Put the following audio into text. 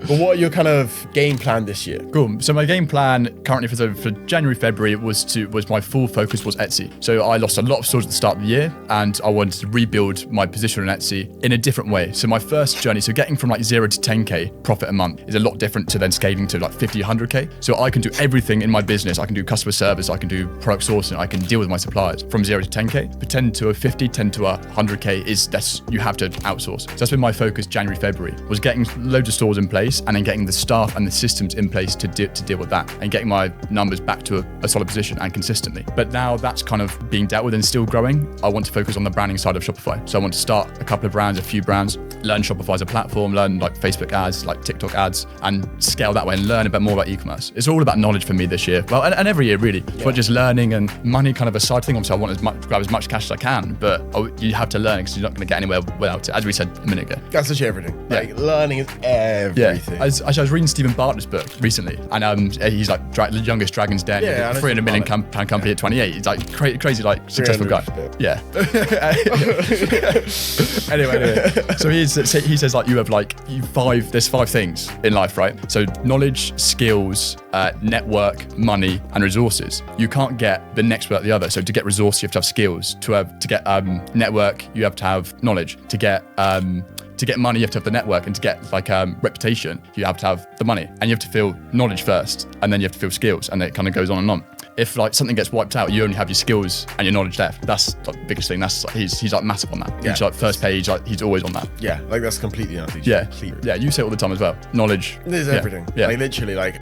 But what are your kind of game plan this year? Cool. So my game plan currently for January, February was my full focus was Etsy. So I lost a lot of stores at the start of the year, and I wanted to rebuild my position on Etsy in a different way. So my first journey, so getting from like 0 to 10K profit a month is a lot different to then scaling to like 50, 100K. So I can do everything in my business. I can do customer service, I can do product sourcing, I can deal with my suppliers from 0 to 10K. But 10 to a 50, 10 to a 100K you have to outsource. So that's been my focus January, February, was getting loads of stores in place and then getting the staff and the systems in place to deal with that and getting my numbers back to a solid position and consistently. But now that's kind of being dealt with and still growing. I want to focus on the branding side of Shopify. So I want to start a couple of brands, a few brands, learn Shopify as a platform, learn like Facebook ads, like TikTok ads, and scale that way and learn a bit more about e-commerce. It's all about knowledge for me this year. Well, and every year really, but just learning and money kind of a side thing. Obviously I want grab as much cash as I can, but you have to learn because you're not going to get anywhere without it, as we said a minute ago. That's literally everything. Yeah. Like learning is everything. Yeah. I was reading Stephen Bartlett's book recently, and he's like the youngest Dragon's Den, £300 million pound company at 28. He's like crazy, like successful guy. Yeah. Anyway. So he says like there's 5 things in life, right? So knowledge, skills, network, money, and resources. You can't get the next without the other. So to get resource, you have to have skills. To get network, you have to have knowledge. To get money, you have to have the network, and to get like reputation, you have to have the money. And you have to feel knowledge first, and then you have to feel skills, and it kind of goes on and on. If like something gets wiped out, you only have your skills and your knowledge left. That's like the biggest thing. That's like, he's like massive on that. Yeah. Each like first page, like he's always on that. Yeah, like that's completely enough. Yeah, you say it all the time as well. Knowledge. There's everything. Yeah, like literally, like